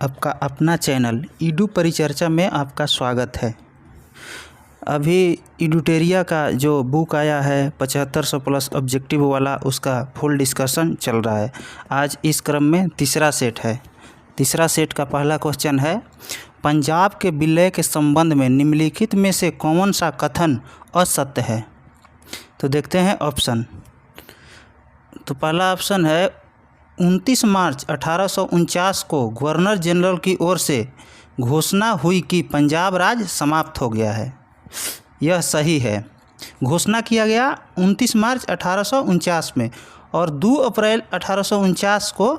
आपका अपना channel Edu परिचर्चा में आपका स्वागत है। अभी ईडूटेरिया का जो बुक आया है 7500 प्लस ऑब्जेक्टिव वाला, उसका फुल डिस्कशन चल रहा है। आज इस क्रम में तीसरा सेट है। तीसरा सेट का पहला क्वेश्चन है, पंजाब के विलय के संबंध में निम्नलिखित में से कौन सा कथन असत्य है। तो देखते हैं ऑप्शन। तो पहला ऑप्शन है 29 मार्च 1849 को गवर्नर जनरल की ओर से घोषणा हुई कि पंजाब राज्य समाप्त हो गया है। यह सही है। घोषणा किया गया 29 मार्च 1849 में और 2 अप्रैल 1849 को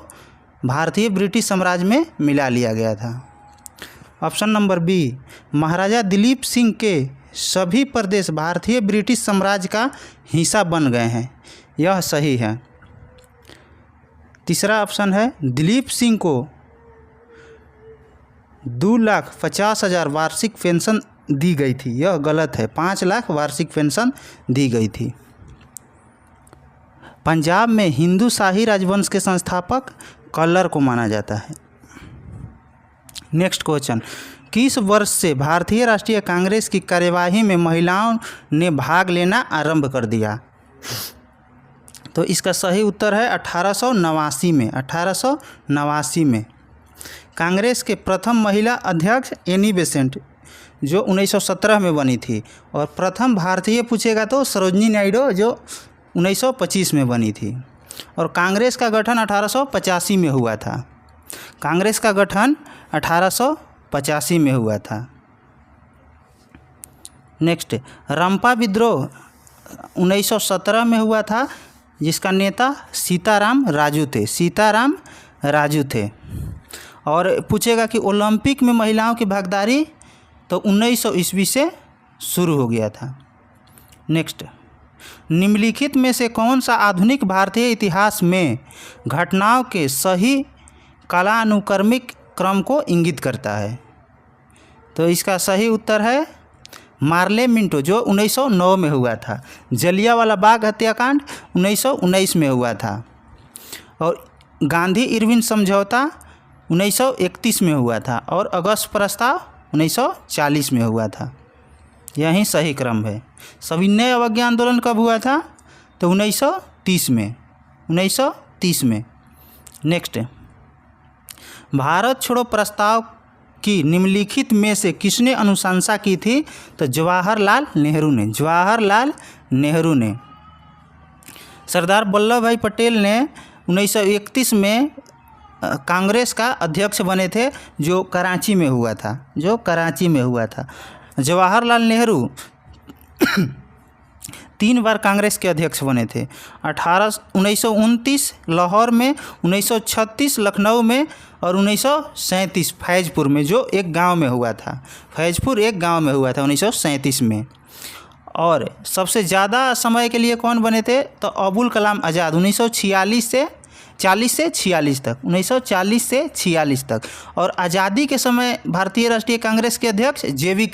भारतीय ब्रिटिश साम्राज्य में मिला लिया गया था। ऑप्शन नंबर बी, महाराजा दिलीप सिंह के सभी प्रदेश भारतीय ब्रिटिश साम्राज्य का हिस्सा बन गए हैं। यह सही है। तीसरा ऑप्शन है दिलीप सिंह को 2,50,000 वार्षिक पेंशन दी गई थी। यह गलत है। 5 लाख वार्षिक पेंशन दी गई थी। पंजाब में हिंदू शाही राजवंश के संस्थापक कल्लर को माना जाता है। नेक्स्ट क्वेश्चन, किस वर्ष से भारतीय राष्ट्रीय कांग्रेस की कार्यवाही में महिलाओं ने भाग लेना आरंभ कर दिया। तो इसका सही उत्तर है 1889 में। 1889 में कांग्रेस के प्रथम महिला अध्यक्ष एनी बेसेंट जो 1917 में बनी थी, और प्रथम भारतीय पूछेगा तो सरोजिनी नायडू जो 1925 में बनी थी। और कांग्रेस का गठन 1885 में हुआ था। कांग्रेस का गठन 1885 में हुआ था। नेक्स्ट, रंपा विद्रोह 1917 में हुआ था, जिसका नेता सीताराम राजू थे। सीताराम राजू थे। और पूछेगा कि ओलंपिक में महिलाओं की भागीदारी तो 1900 ईस्वी से शुरू हो गया था। नेक्स्ट, निम्नलिखित में से कौन सा आधुनिक भारतीय इतिहास में घटनाओं के सही कालानुक्रमिक क्रम को इंगित करता है। तो इसका सही उत्तर है मार्ले मिंटो जो 1909 में हुआ था। जलियांवाला बाग हत्याकांड 1919 में हुआ था। और गांधी इरविन समझौता 1931 में हुआ था। और अगस्त प्रस्ताव 1940 में हुआ था। यही सही क्रम है। सविनय अवज्ञा आंदोलन कब हुआ था? तो 1930 में। 1930 में। नेक्स्ट, भारत छोड़ो प्रस्ताव की निम्नलिखित में से किसने अनुशंसा की थी? तो जवाहरलाल नेहरू ने। जवाहरलाल नेहरू ने। सरदार वल्लभ भाई पटेल ने 1931 में कांग्रेस का अध्यक्ष बने थे, जो कराची में हुआ था। जो कराची में हुआ था। जवाहरलाल नेहरू 3 बार कांग्रेस के अध्यक्ष बने थे। 1929 लाहौर में, 1936 लखनऊ में और 1937 फैजपुर में, जो एक गांव में हुआ था। फैजपुर एक गांव में हुआ था 1937 में। और सबसे ज़्यादा समय के लिए कौन बने थे? तो अबुल कलाम आज़ाद 1946 से 46 तक। 1940 से 46 तक। और आज़ादी के समय भारतीय राष्ट्रीय कांग्रेस के अध्यक्ष जेवी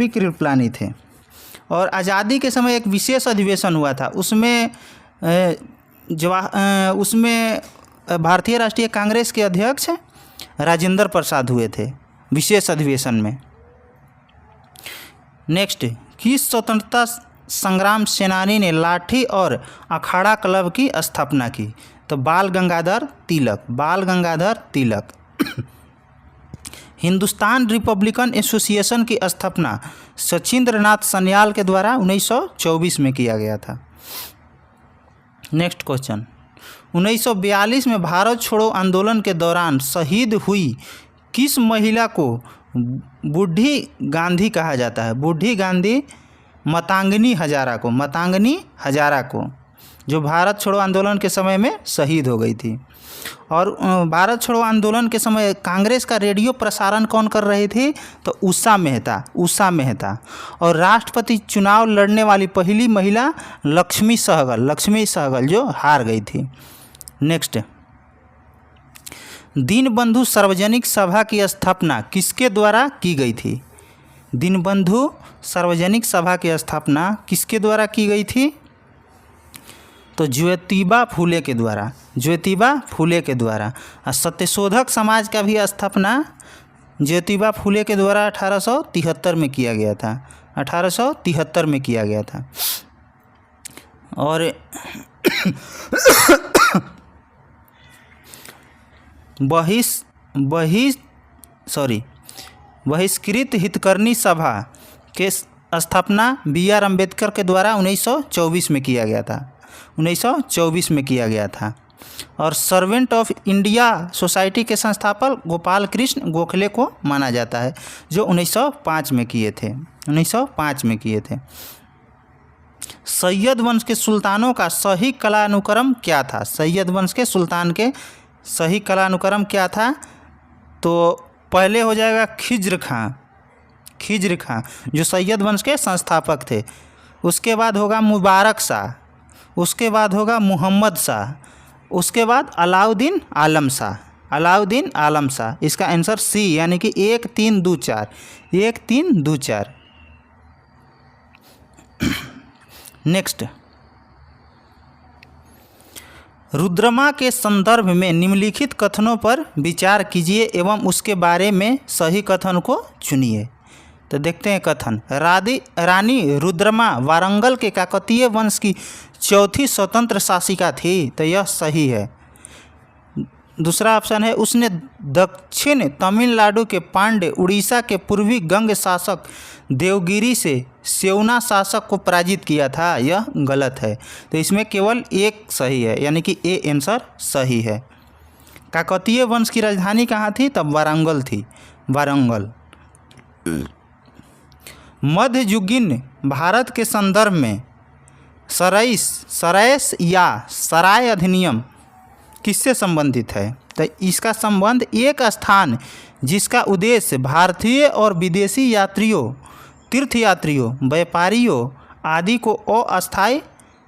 कृपलानी थे। और आज़ादी के समय एक विशेष अधिवेशन हुआ था। उसमें भारतीय राष्ट्रीय कांग्रेस के अध्यक्ष राजेंद्र प्रसाद हुए थे विशेष अधिवेशन में। नेक्स्ट, किस स्वतंत्रता संग्राम सेनानी ने लाठी और अखाड़ा क्लब की स्थापना की? तो बाल गंगाधर तिलक। बाल गंगाधर तिलक। हिंदुस्तान रिपब्लिकन एसोसिएशन की स्थापना सचिंद्रनाथ सन्याल के द्वारा 1924 में किया गया था। नेक्स्ट क्वेश्चन, 1942 में भारत छोड़ो आंदोलन के दौरान शहीद हुई किस महिला को बूढ़ी गांधी कहा जाता है? बूढ़ी गांधी मातंगी हजारा को। मातंगी हजारा को, जो भारत छोड़ो आंदोलन के समय में शहीद हो गई थी। और भारत छोड़ो आंदोलन के समय कांग्रेस का रेडियो प्रसारण कौन कर रही थी? तो उषा मेहता। उषा मेहता। और राष्ट्रपति चुनाव लड़ने वाली पहली महिला लक्ष्मी सहगल। लक्ष्मी सहगल जो हार गई थी। नेक्स्ट, दीनबंधु सार्वजनिक सभा की स्थापना किसके द्वारा की गई थी? दीनबंधु सार्वजनिक सभा की स्थापना किसके द्वारा की गई थी? तो ज्योतिबा फूले के द्वारा, ज्योतिबा फूले के द्वारा। और सत्यशोधक समाज का भी स्थापना ज्योतिबा फूले के द्वारा 1873 में किया गया था, 1873 में किया गया था। और बहिष्कृत हितकर्णी सभा के स्थापना BR अम्बेडकर के द्वारा 1924 में किया गया था, 1924 में किया गया था। और सर्वेंट ऑफ इंडिया सोसाइटी के संस्थापक गोपाल कृष्ण गोखले को माना जाता है, जो 1905 में किए थे, 1905 में किए थे। सैयद वंश के सुल्तानों का सही कलानुक्रम क्या था? सैयद वंश के सुल्तान के सही कलानुक्रम क्या था? तो पहले हो जाएगा खिज्र खां, खिज्र खां जो सैयद वंश के संस्थापक थे। उसके बाद होगा मुबारक शाह, उसके बाद होगा मोहम्मद शाह, उसके बाद अलाउद्दीन आलम शाह, अलाउद्दीन आलम शाह। इसका आंसर सी यानी कि 1 3 2 4, 1 3 2 4। नेक्स्ट, रुद्रमा के संदर्भ में निम्नलिखित कथनों पर विचार कीजिए एवं उसके बारे में सही कथन को चुनिए। तो देखते हैं कथन। रानी रुद्रमा वारंगल के काकतीय वंश की चौथी स्वतंत्र शासिका थी, तो यह सही है। दूसरा ऑप्शन है उसने दक्षिण तमिलनाडु के पांड्य, उड़ीसा के पूर्वी गंग शासक देवगिरी से सेवना शासक को पराजित किया था, यह गलत है। तो इसमें केवल एक सही है, यानी कि ए आंसर सही है। काकतीय वंश की राजधानी कहाँ थी? तब वारंगल थी, वारंगल। मध्ययुगीन भारत के संदर्भ में सरैस या सराय अधिनियम किससे संबंधित है? तो इसका संबंध एक स्थान जिसका उद्देश्य भारतीय और विदेशी यात्रियों, तीर्थयात्रियों, व्यापारियों आदि को अस्थायी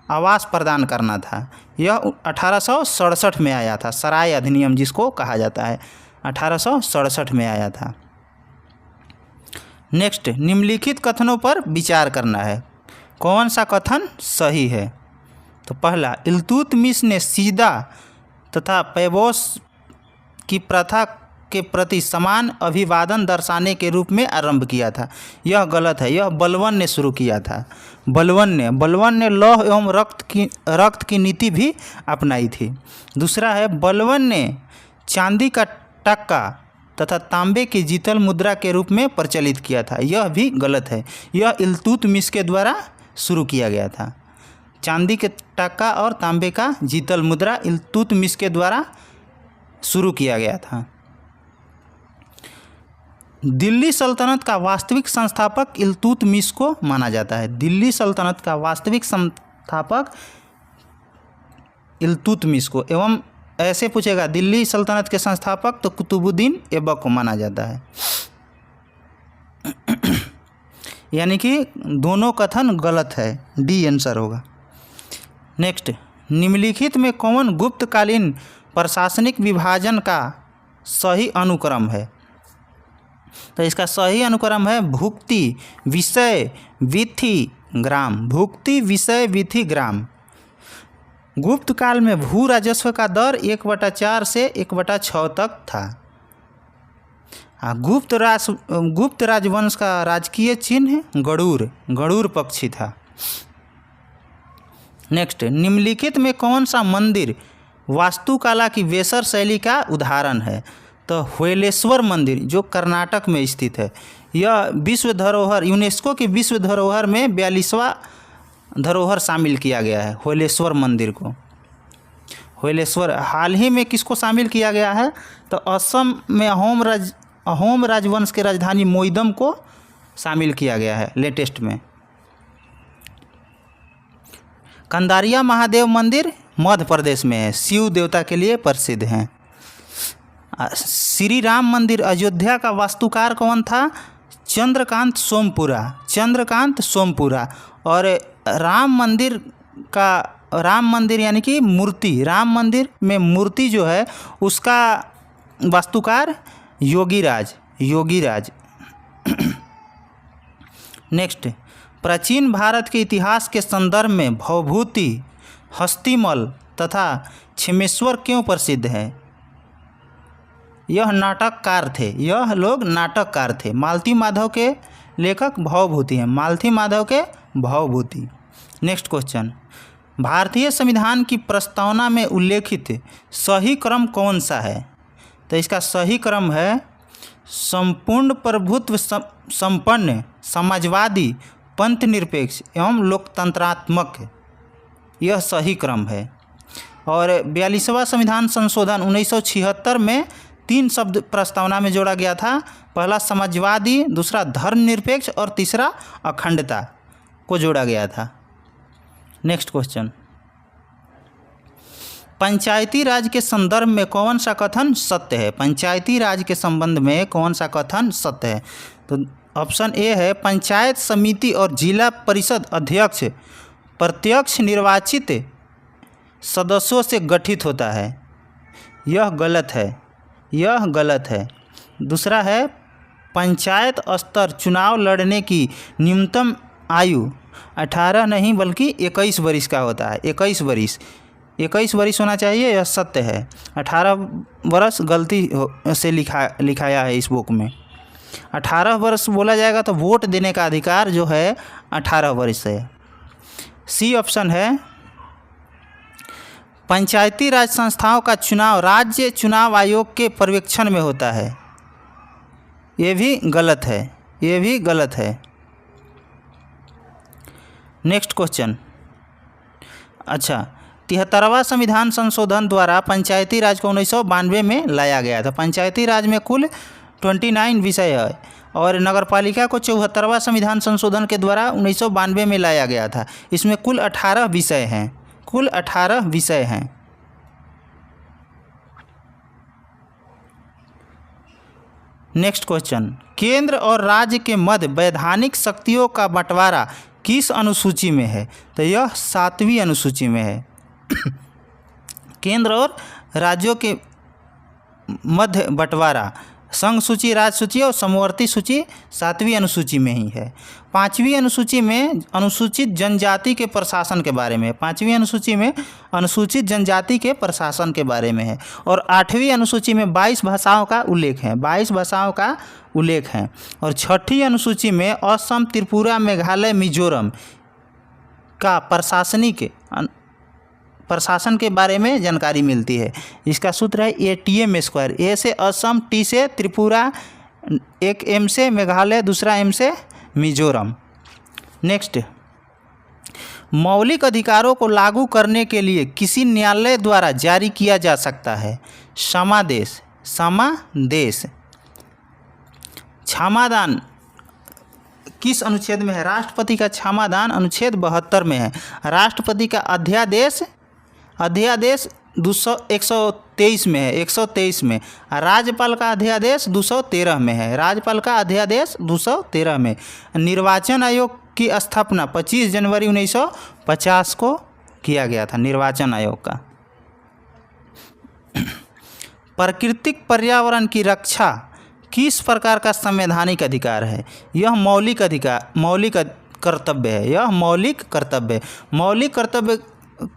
आवास प्रदान करना था। यह 1867 में आया था, सराय अधिनियम जिसको कहा जाता है, 1867 में आया था। नेक्स्ट, निम्नलिखित कथनों पर विचार करना है, कौन सा कथन सही है? तो पहला, इल्तुतमिश ने सीदा तथा पैबोस की प्रथा के प्रति समान अभिवादन दर्शाने के रूप में आरंभ किया था, यह गलत है। यह बलबन ने शुरू किया था, बलबन ने लौह एवं रक्त की नीति भी अपनाई थी। दूसरा है, बलबन ने चांदी का टक्का तथा तांबे की जीतल मुद्रा के रूप में प्रचलित किया था, यह भी गलत है। यह इल्तुतमिश के द्वारा शुरू किया गया था। चांदी के टक्का और तांबे का जीतल मुद्रा इल्तुतमिश के द्वारा शुरू किया गया था। दिल्ली सल्तनत का वास्तविक संस्थापक इल्तुतमिश को माना जाता है। दिल्ली सल्तनत का वास्तविक संस्थापक इल्तुतमिश को, एवं ऐसे पूछेगा दिल्ली सल्तनत के संस्थापक, तो कुतुबुद्दीन ऐबक को माना जाता है। यानी कि दोनों कथन गलत है, डी आंसर होगा। नेक्स्ट, निम्नलिखित में कौन गुप्तकालीन प्रशासनिक विभाजन का सही अनुक्रम है? तो इसका सही अनुक्रम है भुक्ति, विषय, विधि, ग्राम। भुक्ति, विषय, विधि, ग्राम। गुप्त काल में भू राजस्व का दर 1/4 से 1/6 तक था। गुप्त राजवंश का राजकीय चिन्ह गरुड़ पक्षी था। नेक्स्ट, निम्नलिखित में कौन सा मंदिर वास्तुकला की वेसर शैली का उदाहरण है? तो व्हेलेश्वर मंदिर जो कर्नाटक में स्थित है, यह विश्व धरोहर, यूनेस्को की विश्व धरोहर में 42वां धरोहर शामिल किया गया है व्हेलेश्वर मंदिर को। व्हेलेश्वर हाल ही में किसको शामिल किया गया है? तो असम में अहोम राजवंश के राजधानी मोइदम को शामिल किया गया है लेटेस्ट में। कंदारिया महादेव मंदिर मध्य प्रदेश में है, शिव देवता के लिए प्रसिद्ध हैं। श्री राम मंदिर अयोध्या का वास्तुकार कौन था? चंद्रकांत सोमपुरा। और राम मंदिर यानी कि मूर्ति, राम मंदिर में मूर्ति जो है उसका वास्तुकार योगीराज। नेक्स्ट, प्राचीन भारत के इतिहास के संदर्भ में भवभूति हस्तिमल तथा छिमेश्वर क्यों प्रसिद्ध हैं? यह नाटककार थे, यह लोग नाटककार थे। मालती माधव के लेखक भवभूति हैं, मालती माधव के भवभूति। नेक्स्ट क्वेश्चन, भारतीय संविधान की प्रस्तावना में उल्लेखित सही क्रम कौन सा है? तो इसका सही क्रम है संपूर्ण प्रभुत्व संपन्न, समाजवादी, पंथ निरपेक्ष एवं लोकतंत्रात्मक। यह सही क्रम है। और 42वां संविधान संशोधन 1976 में 3 शब्द प्रस्तावना में जोड़ा गया था। पहला समाजवादी, दूसरा धर्मनिरपेक्ष और तीसरा अखंडता को जोड़ा गया था। नेक्स्ट क्वेश्चन, पंचायती राज के संदर्भ में कौन सा कथन सत्य है? पंचायती राज के संबंध में कौन सा कथन सत्य है? तो ऑप्शन ए है, पंचायत समिति और जिला परिषद अध्यक्ष प्रत्यक्ष निर्वाचित सदस्यों से गठित होता है। यह गलत है, यह गलत है। दूसरा है, पंचायत स्तर चुनाव लड़ने की न्यूनतम आयु 18 नहीं बल्कि 21 वर्ष का होता है। 21 वर्ष होना चाहिए, यह सत्य है। 18 वर्ष गलती से लिखाया है इस बुक में। 18 वर्ष बोला जाएगा तो वोट देने का अधिकार जो है 18 वर्ष है। सी ऑप्शन है, पंचायती राज संस्थाओं का चुनाव राज्य चुनाव आयोग के पर्यवेक्षण में होता है। ये भी गलत है, ये भी गलत है। नेक्स्ट क्वेश्चन, अच्छा, 73वां संविधान संशोधन द्वारा पंचायती राज को 1992 में लाया गया था। पंचायती राज में कुल 29 विषय है और नगरपालिका को 74वां संविधान संशोधन के द्वारा 1992 में लाया गया था। इसमें कुल 18 विषय हैं, कुल 18 विषय हैं। नेक्स्ट क्वेश्चन, केंद्र और राज्य के मध्य वैधानिक शक्तियों का बंटवारा किस अनुसूची में है? तो यह 7वीं अनुसूची में है। केंद्र और राज्यों के मध्य बंटवारा संघ सूची, राज्य सूची और समवर्ती सूची 7वीं अनुसूची में ही है। 5वीं अनुसूची में अनुसूचित जनजाति के प्रशासन के बारे में, 5वीं अनुसूची में अनुसूचित जनजाति के प्रशासन के बारे में है। और 8वीं अनुसूची में 22 भाषाओं का उल्लेख है, 22 भाषाओं का उल्लेख है। और 6ठी अनुसूची में असम, त्रिपुरा, मेघालय, मिजोरम का प्रशासन के बारे में जानकारी मिलती है। इसका सूत्र है ATM²। ए से असम, टी से त्रिपुरा, एक M से मेघालय, दूसरा M से मिजोरम। नेक्स्ट, मौलिक अधिकारों को लागू करने के लिए किसी न्यायालय द्वारा जारी किया जा सकता है समादेश। समादेश। क्षमादान किस अनुच्छेद में है? राष्ट्रपति का क्षमादान अनुच्छेद 72 में है। राष्ट्रपति का अध्यादेश 123 में है, 123 में। राज्यपाल का अध्यादेश 213 में है, राज्यपाल का अध्यादेश 213 में। निर्वाचन आयोग की स्थापना 25 जनवरी 1950 को किया गया था, निर्वाचन आयोग का। प्राकृतिक पर्यावरण की रक्षा किस प्रकार का संवैधानिक अधिकार है? यह मौलिक कर्तव्य है, यह मौलिक कर्तव्य है। मौलिक कर्तव्य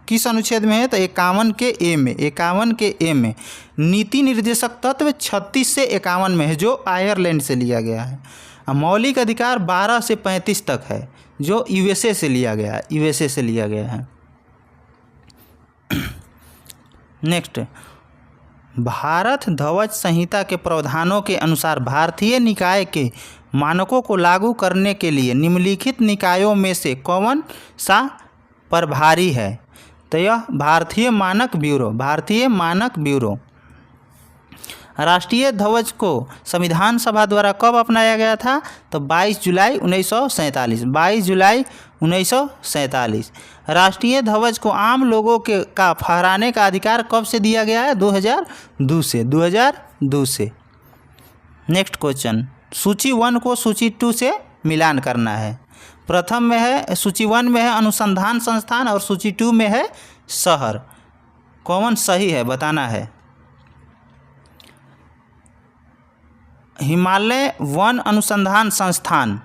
किस अनुच्छेद में है? तो 51 के ए में, 51 के ए में। नीति निर्देशक तत्व 36 से 51 में है, जो आयरलैंड से लिया गया है। मौलिक अधिकार 12 से 35 तक है, जो USA से लिया गया है, USA से लिया गया है। नेक्स्ट, भारत ध्वज संहिता के प्रावधानों के अनुसार भारतीय निकाय के मानकों को लागू करने के लिए निम्नलिखित निकायों में से कौन सा प्रभारी है? तो यह भारतीय मानक ब्यूरो, भारतीय मानक ब्यूरो। राष्ट्रीय ध्वज को संविधान सभा द्वारा कब अपनाया गया था? तो 22 जुलाई 1947, 22 जुलाई 1947। राष्ट्रीय ध्वज को आम लोगों का फहराने का अधिकार कब से दिया गया है? 2002 से, 2002 से। नेक्स्ट क्वेश्चन, सूची 1 को सूची 2 से मिलान करना है। प्रथम में है, सूची 1 में है अनुसंधान संस्थान और सूची 2 में है शहर। कौन सही है बताना है। हिमालय वन अनुसंधान संस्थान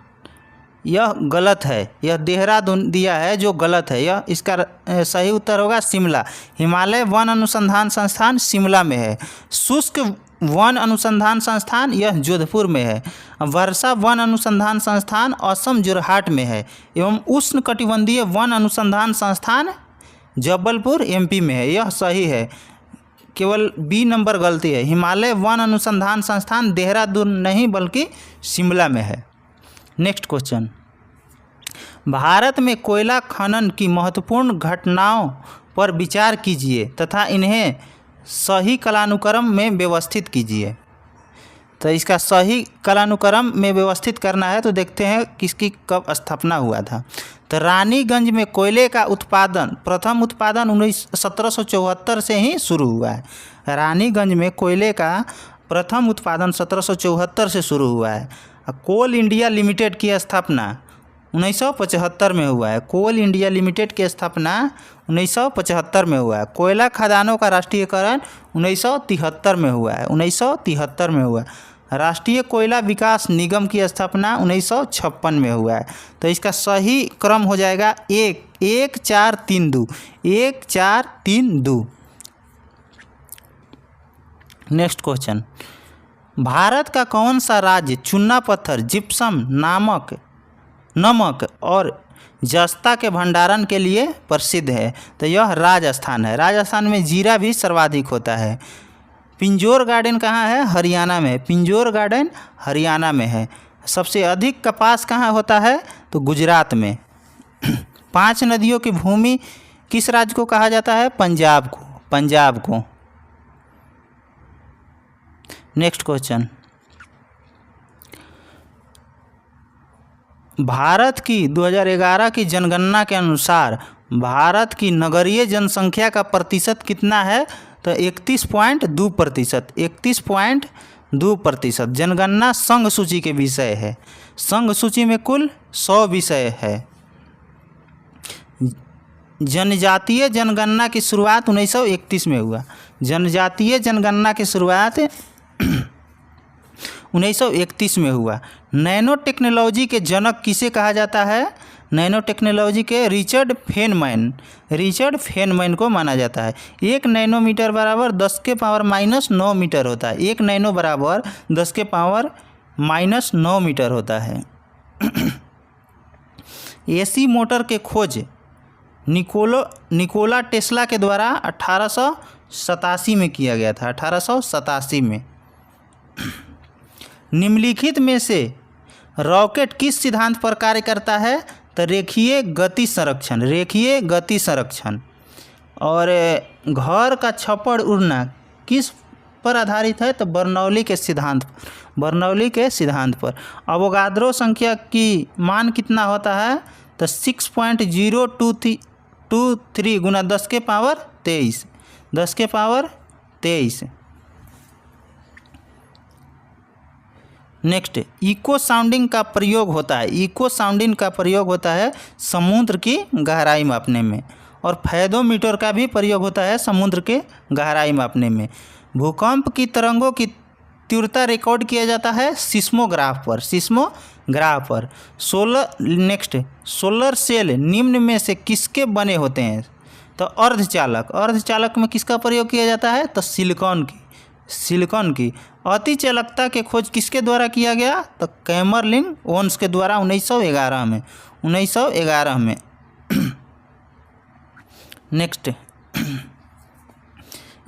यह गलत है, यह देहरादून दिया है जो गलत है। यह इसका सही उत्तर होगा शिमला। हिमालय वन अनुसंधान संस्थान शिमला में है। शुष्क वन अनुसंधान संस्थान यह जोधपुर में है। वर्षा वन अनुसंधान संस्थान असम जोरहाट में है। एवं उष्ण कटिबंधीय वन अनुसंधान संस्थान जबलपुर एमपी में है। यह सही है, केवल बी नंबर गलती है। हिमालय वन अनुसंधान संस्थान देहरादून नहीं बल्कि शिमला में है। नेक्स्ट क्वेश्चन, भारत में कोयला खनन की महत्वपूर्ण घटनाओं पर विचार कीजिए तथा इन्हें सही कालानुक्रम में व्यवस्थित कीजिए। तो इसका सही कालानुक्रम में व्यवस्थित करना है तो देखते हैं किसकी कब स्थापना हुआ था। तो रानीगंज में कोयले का उत्पादन, प्रथम उत्पादन 1774 से ही शुरू हुआ है। रानीगंज में कोयले का प्रथम उत्पादन 1774 से शुरू हुआ है। कोल इंडिया लिमिटेड की स्थापना 1975 में हुआ है। कोल इंडिया लिमिटेड की स्थापना 1975 में हुआ है। कोयला खदानों का राष्ट्रीयकरण 1973 में हुआ है। 1973 में हुआ है। राष्ट्रीय कोयला विकास निगम की स्थापना 1956 में हुआ है। तो इसका सही क्रम हो जाएगा 1 4 3 2 1 4 3 2। नेक्स्ट क्वेश्चन, भारत का कौन सा राज्य चूना पत्थर, जिप्सम, नमक और जस्ता के भंडारण के लिए प्रसिद्ध है? तो यह राजस्थान है। राजस्थान में जीरा भी सर्वाधिक होता है। पिंजौर गार्डन कहाँ है? हरियाणा में। पिंजौर गार्डन हरियाणा में है। सबसे अधिक कपास कहाँ होता है? तो गुजरात में। 5 नदियों की भूमि किस राज्य को कहा जाता है? पंजाब को। नेक्स्ट क्वेश्चन, भारत की 2011 की जनगणना के अनुसार भारत की नगरीय जनसंख्या का प्रतिशत कितना है? तो 31.2%। 31.2%। जनगणना संघ सूची के विषय है। संघ सूची में कुल 100 विषय है। जनजातीय जनगणना की शुरुआत 1931 में हुआ। जनजातीय जनगणना की शुरुआत 1931 में हुआ। नैनो टेक्नोलॉजी के जनक किसे कहा जाता है? नैनो टेक्नोलॉजी के रिचर्ड फेनमैन को माना जाता है। 1 नैनोमीटर बराबर 10⁻⁻9 मीटर होता है। 1 नैनो बराबर 10⁻⁻9 मीटर होता है। एसी मोटर के खोज निकोला टेस्ला के द्वारा 1887 में किया गया था। 1887 में। निम्नलिखित में से रॉकेट किस सिद्धांत पर कार्य करता है? तो रेखीय गति संरक्षण। और घर का छप्पड़ उड़ना किस पर आधारित है? तो बर्नौली के सिद्धांत पर। अवोगाद्रो संख्या की मान कितना होता है? तो 6.023 गुना 10⁻23। 10⁻23। नेक्स्ट, इको साउंडिंग का प्रयोग होता है समुद्र की गहराई मापने में। और फैदोमीटर का भी प्रयोग होता है समुद्र के गहराई मापने में। भूकंप की तरंगों की तीव्रता रिकॉर्ड किया जाता है सिस्मोग्राफ पर। सोलर सेल निम्न में से किसके बने होते हैं? तो अर्धचालक में किसका प्रयोग किया जाता है? तो सिलिकॉन की। अति चालकता के खोज किसके द्वारा किया गया? तो कैमरलिन ओन्स के द्वारा 1911 में। नेक्स्ट,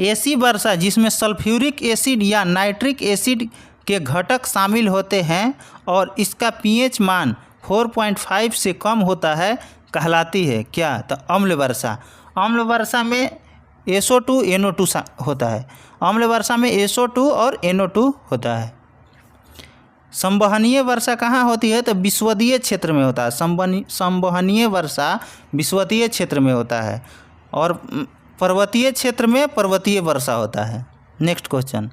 एसी वर्षा जिसमें सल्फ्यूरिक एसिड या नाइट्रिक एसिड के घटक शामिल होते हैं और इसका पीएच मान 4.5 से कम होता है कहलाती है क्या? तो अम्ल वर्षा में SO2 NO2 होता है। अम्ल वर्षा में SO2 और NO2 होता है। संवहनीय वर्षा कहाँ होती है? तो विषुवतीय क्षेत्र में होता है। संवहनीय वर्षा विषुवतीय क्षेत्र में होता है। और पर्वतीय क्षेत्र में पर्वतीय वर्षा होता है। नेक्स्ट क्वेश्चन,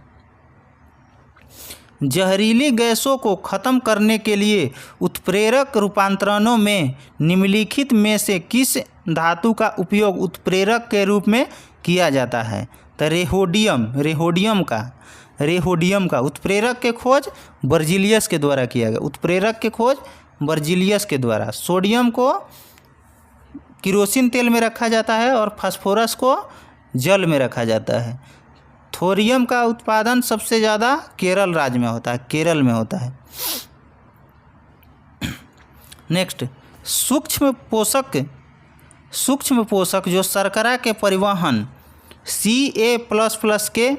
जहरीली गैसों को खत्म करने के लिए उत्प्रेरक रूपांतरणों में निम्नलिखित में से किस धातु का उपयोग उत्प्रेरक के रूप में किया जाता है? तो रेहोडियम का। उत्प्रेरक के खोज बर्जिलियस के द्वारा किया गया। बर्जिलियस के द्वारा। सोडियम को केरोसिन तेल में रखा जाता है और फास्फोरस को जल में रखा जाता है। थोरियम का उत्पादन सबसे ज़्यादा केरल राज्य में होता है, केरल में होता है। नेक्स्ट, सूक्ष्म पोषक जो शर्करा के परिवहन Ca++ के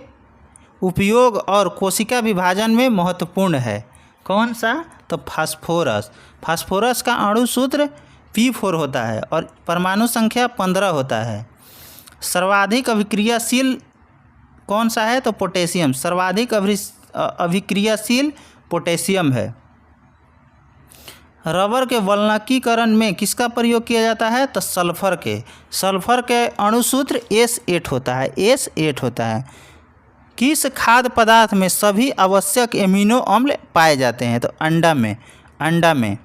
उपयोग और कोशिका विभाजन में महत्वपूर्ण है। कौन सा? तो फास्फोरस। फास्फोरस का अणु सूत्र P4 होता है और परमाणु संख्या 15 होता है। सर्वाधिक अभिक्रियाशील कौन सा है? तो पोटेशियम। सर्वाधिक अभिक्रियाशील पोटेशियम है। रबर के वल्लकीकरण में किसका प्रयोग किया जाता है? तो सल्फर के। सल्फर के अणु सूत्र S8 होता है, S8 होता है। किस खाद्य पदार्थ में सभी आवश्यक एमिनो अम्ल पाए जाते हैं? तो अंडा में। अंडा में।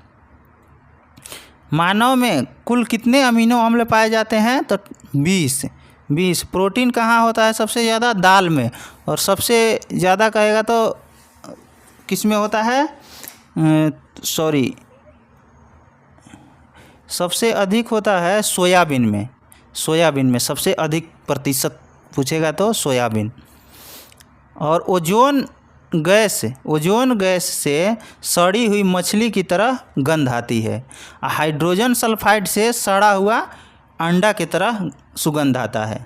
मानव में कुल कितने अमीनो अम्ल पाए जाते हैं? तो 20। प्रोटीन कहाँ होता है सबसे ज़्यादा? दाल में। और सबसे ज़्यादा कहेगा तो किस में होता है? सबसे अधिक होता है सोयाबीन में। सोयाबीन में सबसे अधिक प्रतिशत पूछेगा तो सोयाबीन। और ओजोन गैस से सड़ी हुई मछली की तरह गंध आती है। हाइड्रोजन सल्फाइड से सड़ा हुआ अंडा की तरह सुगंध आता है।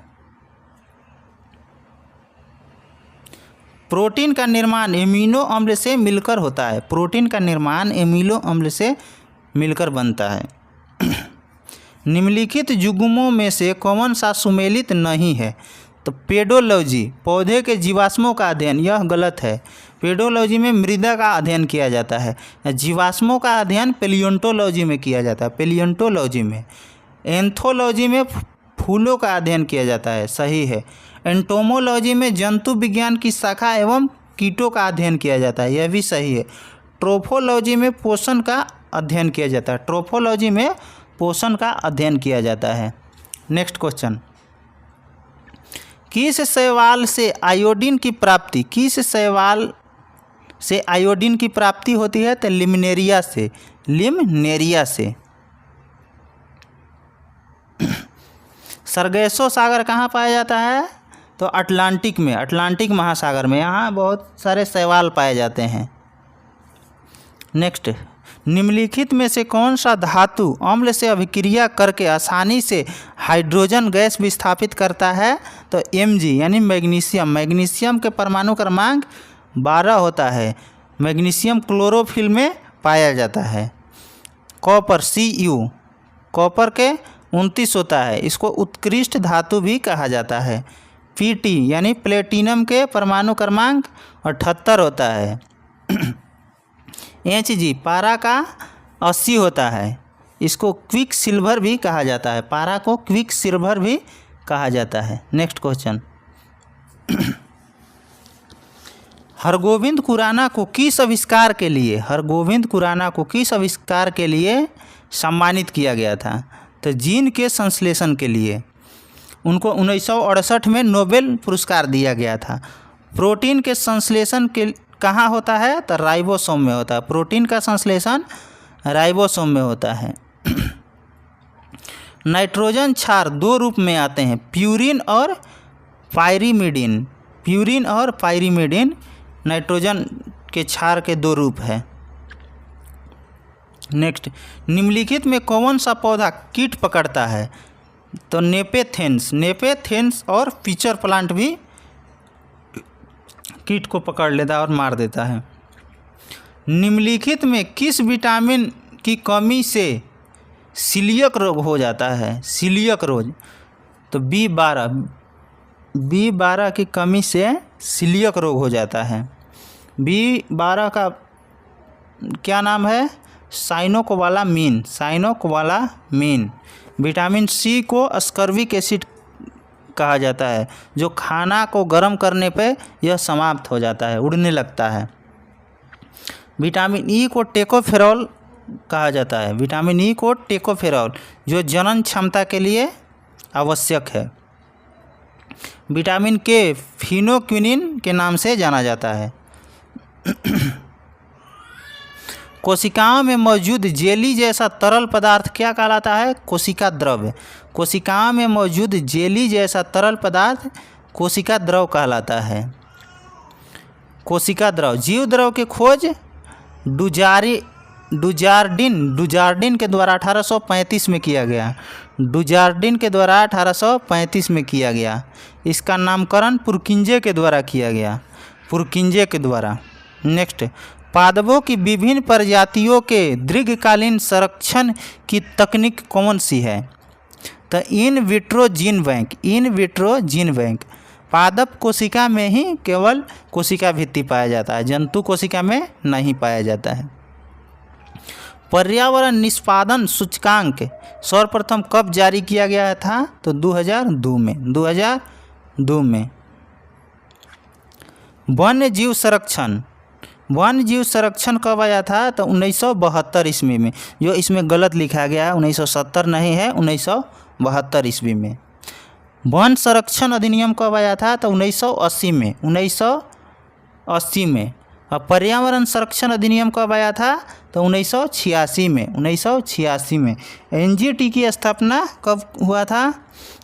प्रोटीन का निर्माण एमिनो अम्ल से मिलकर होता है। प्रोटीन का निर्माण एमिनो अम्ल से मिलकर बनता है। निम्नलिखित युग्मों में से कौन सा सुमेलित नहीं है? तो पेडोलॉजी, पौधे के जीवाश्मों का अध्ययन, यह गलत है। पेडोलॉजी में मृदा का अध्ययन किया जाता है। जीवाश्मों का अध्ययन पेलियोंटोलॉजी में किया जाता है, पेलियोंटोलॉजी में। एंथोलॉजी में फूलों का अध्ययन किया जाता है, सही है। एंटोमोलॉजी में जंतु विज्ञान की शाखा एवं कीटों का अध्ययन किया जाता है, यह भी सही है। ट्रोफोलॉजी में पोषण का अध्ययन किया जाता है, ट्रोफोलॉजी में पोषण का अध्ययन किया जाता है। नेक्स्ट क्वेश्चन, किस शैवाल से आयोडीन की प्राप्ति, किस शैवाल से आयोडीन की प्राप्ति होती है? तो लिमनेरिया से, लिमनेरिया से। सरगैसो सागर कहाँ पाया जाता है? तो अटलांटिक में, अटलांटिक महासागर में। यहाँ बहुत सारे शैवाल पाए जाते हैं। नेक्स्ट, निम्नलिखित में से कौन सा धातु अम्ल से अभिक्रिया करके आसानी से हाइड्रोजन गैस विस्थापित करता है? तो Mg यानी मैग्नीशियम। मैग्नीशियम के परमाणु क्रमांक 12 होता है। मैग्नीशियम क्लोरोफिल में पाया जाता है। कॉपर Cu, कॉपर के 29 होता है। इसको उत्कृष्ट धातु भी कहा जाता है। Pt यानी प्लेटिनम के परमाणु क्रमांक 78 होता है। Hg पारा का 80 होता है। इसको क्विक सिल्वर भी कहा जाता है, पारा को क्विक सिल्वर भी कहा जाता है। नेक्स्ट क्वेश्चन, हरगोविंद खुराना को किस आविष्कार के लिए, हरगोविंद खुराना को किस आविष्कार के लिए सम्मानित किया गया था? तो जीन के संश्लेषण के लिए। उनको 1968 में नोबेल पुरस्कार दिया गया था। प्रोटीन के संश्लेषण के कहाँ होता है? तो राइबोसोम में होता है। प्रोटीन का संश्लेषण राइबोसोम में होता है। नाइट्रोजन क्षार 2 रूप में आते हैं, प्यूरिन और पायरीमिडीन। प्यूरिन और पायरीमिडीन नाइट्रोजन के क्षार के 2 रूप हैं। नेक्स्ट, निम्नलिखित में कौन सा पौधा कीट पकड़ता है? तो नेपेथेंस, नेपेथेंस और पिचर प्लांट भी कीट को पकड़ लेता है और मार देता है। निम्नलिखित में किस विटामिन की कमी से सीलियक रोग हो जाता है? सीलियक रोग, तो B12 की कमी से सीलियक रोग हो जाता है। B12 का क्या नाम है? साइनोकोबालामीन, साइनोकोबालामीन। विटामिन सी को अस्कॉर्बिक एसिड कहा जाता है, जो खाना को गर्म करने पे यह समाप्त हो जाता है, उड़ने लगता है। विटामिन ई को टेकोफेरॉल कहा जाता है, विटामिन ई को टेकोफेरॉल, जो जनन क्षमता के लिए आवश्यक है। विटामिन के फिनोक्विनिन के नाम से जाना जाता है। कोशिकाओं में मौजूद जेली जैसा तरल पदार्थ क्या कहलाता है? कोशिका द्रव। कोशिकाओं में मौजूद जेली जैसा तरल पदार्थ कोशिका द्रव कहलाता है। कोशिका द्रव। जीव द्रव की खोज डुजार्डिन के द्वारा 1835 में किया गया। डुजार्डिन के द्वारा 1835 में किया गया। इसका नामकरण पुरकिंजे के द्वारा किया गया। पुरकिंजे के द्वारा। नेक्स्ट, पादपों की विभिन्न प्रजातियों के दीर्घकालीन संरक्षण की तकनीक कौन सी है? तो in vitro gene bank. In vitro gene bank. पादप कोशिका में ही केवल कोशिका भित्ति पाया जाता है, जंतु कोशिका में नहीं पाया जाता है। पर्यावरण निष्पादन सूचकांक सर्वप्रथम कब जारी किया गया था? तो 2002 में। 2002 में। वन्य जीव संरक्षण। वन्य जीव संरक्षण कब आया था? तो 1972 ईस्वी में। जो इसमें गलत लिखा गया है, 1970 नहीं है, 1972 ईस्वी में। वन संरक्षण अधिनियम कब आया था? तो 1980 में। 1980 में। और पर्यावरण संरक्षण अधिनियम कब आया था? तो 1986 में। 1986 में। एनजीटी की स्थापना कब हुआ था?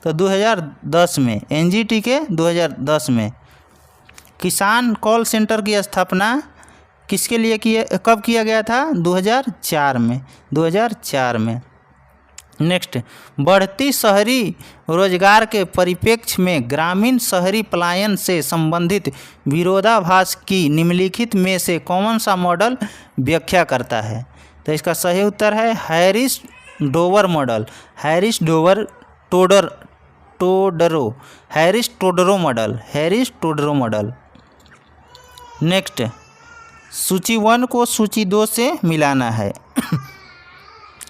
तो 2010 में। एनजीटी के 2010 में। किसान कॉल सेंटर की स्थापना किसके लिए कब किया गया था? 2004 में। 2004 में। नेक्स्ट, बढ़ती शहरी रोजगार के परिप्रेक्ष्य में ग्रामीण शहरी पलायन से संबंधित विरोधाभास की निम्नलिखित में से कौन सा मॉडल व्याख्या करता है? तो इसका सही उत्तर है Harris Dover model. Harris Dover Todaro. Harris Todaro model. Harris Todaro model. Next, सूची 1 को सूची 2 से मिलाना है।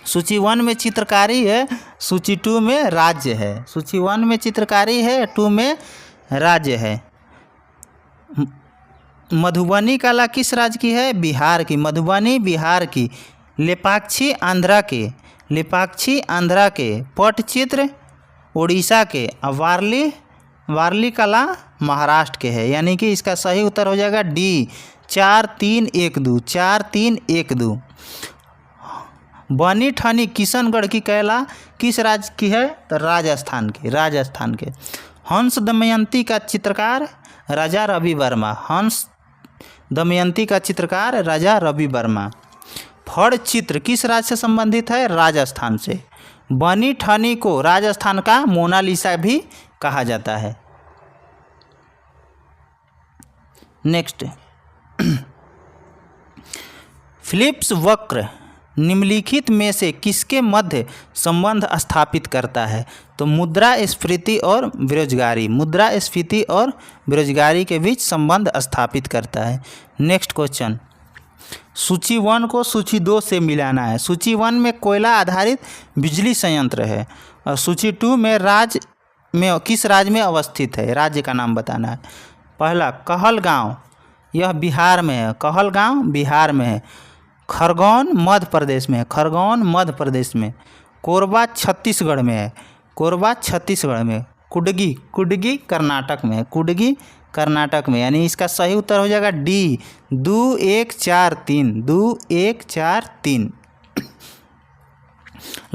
सूची 1 में चित्रकारी है, सूची 2 में राज्य है। सूची 1 में चित्रकारी है, 2 में राज्य है। मधुबनी कला किस राज्य की है? बिहार की। मधुबनी बिहार की। लेपाक्षी आंध्रा के। लेपाक्षी आंध्रा के। पटचित्र उड़ीसा के। और वारली कला महाराष्ट्र के है। यानी कि इसका सही उत्तर हो जाएगा डी, 4312। 4312। बनी ठनी किशनगढ़ की कैला किस राज्य की है? तो राजस्थान की। राजस्थान के। हंस दमयंती का चित्रकार राजा रवि वर्मा। हंस दमयंती का चित्रकार राजा रवि वर्मा। फड़ चित्र किस राज्य से संबंधित है? राजस्थान से। बनी ठनी को राजस्थान का मोनालिसा भी कहा जाता है। नेक्स्ट, फिलिप्स वक्र निम्नलिखित में से किसके मध्य संबंध स्थापित करता है? तो मुद्रास्फीति और बेरोजगारी। मुद्रास्फीति और बेरोजगारी के बीच संबंध स्थापित करता है। नेक्स्ट क्वेश्चन, सूची 1 को सूची 2 से मिलाना है। सूची 1 में कोयला आधारित बिजली संयंत्र है और सूची 2 में किस राज्य में अवस्थित है? राज्य का नाम बताना है। पहला कहलगांव, यह बिहार में है। कहलगांव बिहार में है। खरगोन मध्य प्रदेश में है। खरगोन मध्य प्रदेश में। कोरबा छत्तीसगढ़ में है। कोरबा छत्तीसगढ़ में। कुडगी कर्नाटक में है। कुडगी कर्नाटक में। यानी इसका सही उत्तर हो जाएगा डी, 2143। 2143।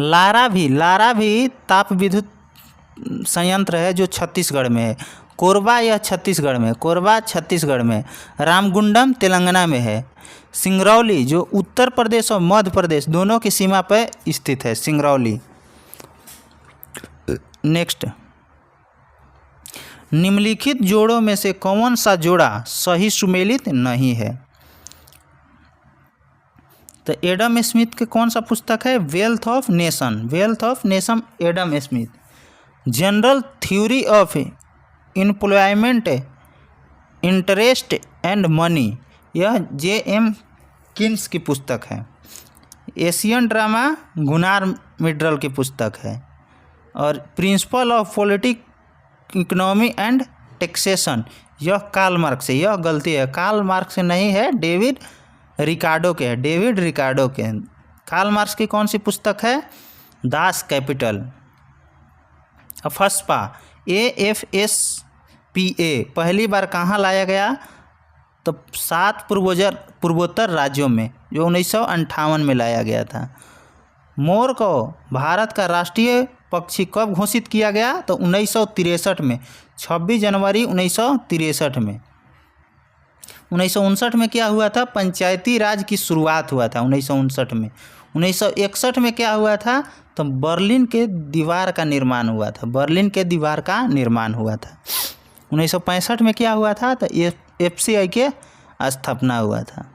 लारा भी ताप विद्युत संयंत्र है जो छत्तीसगढ़ में है। कोरबा यह छत्तीसगढ़ में। कोरबा छत्तीसगढ़ में। रामगुंडम तेलंगाना में है। सिंगरौली जो उत्तर प्रदेश और मध्य प्रदेश दोनों की सीमा पर स्थित है। सिंगरौली। नेक्स्ट, निम्नलिखित जोड़ों में से कौन सा जोड़ा सही सुमेलित नहीं है? तो एडम स्मिथ के कौन सा पुस्तक है? Wealth of nation. Wealth of nation Adam Smith. General theory of employment interest and money, यह जे.एम. किन्स की पुस्तक है। एशियन ड्रामा गुनार मिडरल की पुस्तक है। और principle of politic economy and taxation, यह कार्ल मार्क्स है। यह गलती है, कार्ल मार्क्स से नहीं है, डेविड रिकार्डो के है। डेविड रिकार्डो के। कार्ल मार्क्स की कौन सी पुस्तक है? Das Kapital. अफस्पा AFSPA पहली बार कहाँ लाया गया? तो 7 पूर्वोत्तर राज्यों में, जो 1958 में लाया गया था। मोर को भारत का राष्ट्रीय पक्षी कब घोषित किया गया? तो 1963 में, 26 जनवरी 1963 में। 1959 में क्या हुआ था? पंचायती राज की शुरुआत हुआ था 1959 में। 1961 में क्या हुआ था? तो बर्लिन के दीवार का निर्माण हुआ था। बर्लिन के दीवार का निर्माण हुआ था। 1965 में क्या हुआ था? तो FCI के स्थापना हुआ था।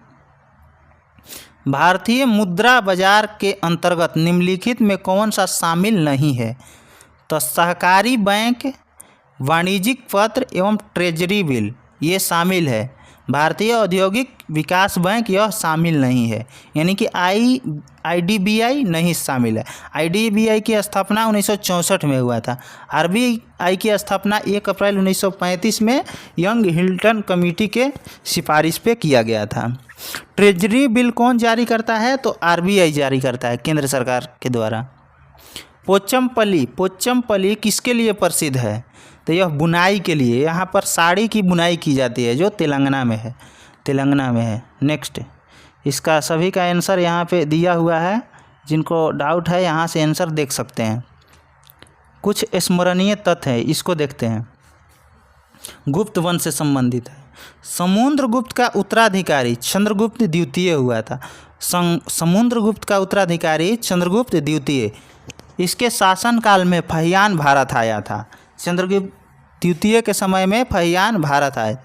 भारतीय मुद्रा बाजार के अंतर्गत निम्नलिखित में कौन सा शामिल नहीं है? तो सहकारी बैंक, वाणिज्यिक पत्र एवं ट्रेजरी बिल ये शामिल है। भारतीय औद्योगिक विकास बैंक यह शामिल नहीं है, यानी कि IDBI नहीं शामिल है। IDBI की स्थापना 1964 में हुआ था। RBI की स्थापना 1 अप्रैल 1935 में यंग हिल्टन कमेटी के सिफारिश पे किया गया था। ट्रेजरी बिल कौन जारी करता है? तो RBI जारी करता है, केंद्र सरकार के द्वारा। पोचमपल्ली किसके लिए प्रसिद्ध है? तो यह बुनाई के लिए, यहाँ पर साड़ी की बुनाई की जाती है, जो तेलंगाना में है। नेक्स्ट, इसका सभी का आंसर यहाँ पे दिया हुआ है। जिनको डाउट है यहाँ से आंसर देख सकते हैं। कुछ स्मरणीय तथ्य है, इसको देखते हैं। गुप्त वंश से संबंधित है। समुद्रगुप्त का उत्तराधिकारी चंद्रगुप्त द्वितीय हुआ था। समुद्रगुप्त का उत्तराधिकारी चंद्रगुप्त द्वितीय, इसके शासनकाल में फहियान भारत आया था। चंद्रगुप्त द्वितीय के समय में फहियान भारत आए।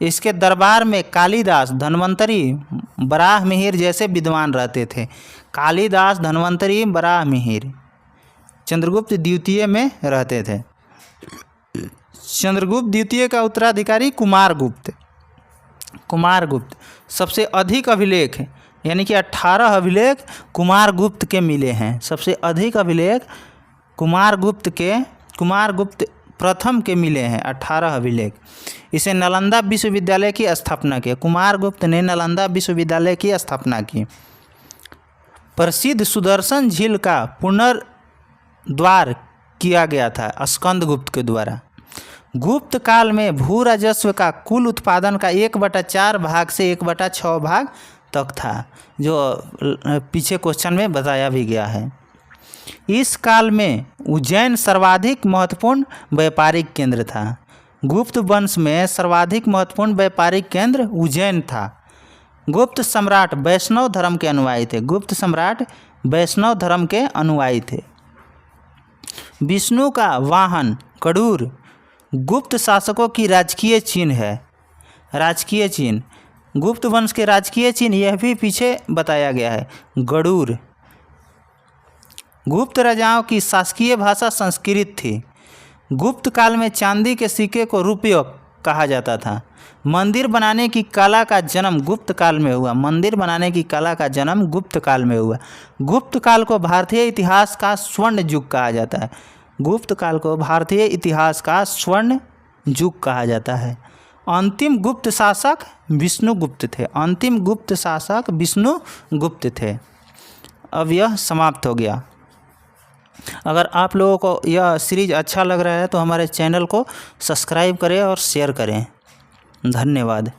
इसके दरबार में कालिदास, धन्वंतरी, वराहमिहिर जैसे विद्वान रहते थे। कालिदास, धन्वंतरी, वराहमिहिर चंद्रगुप्त द्वितीय में रहते थे। चंद्रगुप्त द्वितीय का उत्तराधिकारी कुमारगुप्त सबसे अधिक अभिलेख, यानी कि 18 अभिलेख कुमारगुप्त के मिले हैं। सबसे अधिक अभिलेख कुमारगुप्त प्रथम के मिले हैं, 18 अभिलेख। इसे नालंदा विश्वविद्यालय की स्थापना की। कुमारगुप्त ने नालंदा विश्वविद्यालय की स्थापना की। प्रसिद्ध सुदर्शन झील का पुनर्द्वार किया गया था स्कंदगुप्त के द्वारा। गुप्त काल में भू राजस्व का कुल उत्पादन का 1/4 भाग से 1/6 भाग तक था, जो पीछे क्वेश्चन में बताया भी गया है। इस काल में उज्जैन सर्वाधिक महत्वपूर्ण व्यापारिक केंद्र था। गुप्त वंश में सर्वाधिक महत्वपूर्ण व्यापारिक केंद्र उज्जैन था। गुप्त सम्राट वैष्णव धर्म के अनुयायी थे। विष्णु का वाहन गरुड़ गुप्त शासकों की राजकीय चिन्ह है। राजकीय चिन्ह, गुप्त वंश के राजकीय चिन्ह, यह भी पीछे बताया गया है, गरुड़। गुप्त राजाओं की शासकीय भाषा संस्कृत थी। गुप्त काल में चांदी के सिक्के को रुपये कहा जाता था। मंदिर बनाने की कला का जन्म गुप्त काल में हुआ। गुप्त काल को भारतीय इतिहास का स्वर्ण युग कहा जाता है। अंतिम गुप्त शासक विष्णुगुप्त थे। अब यह समाप्त हो गया। अगर आप लोगों को यह सीरीज अच्छा लग रहा है तो हमारे चैनल को सब्सक्राइब करें और शेयर करें। धन्यवाद।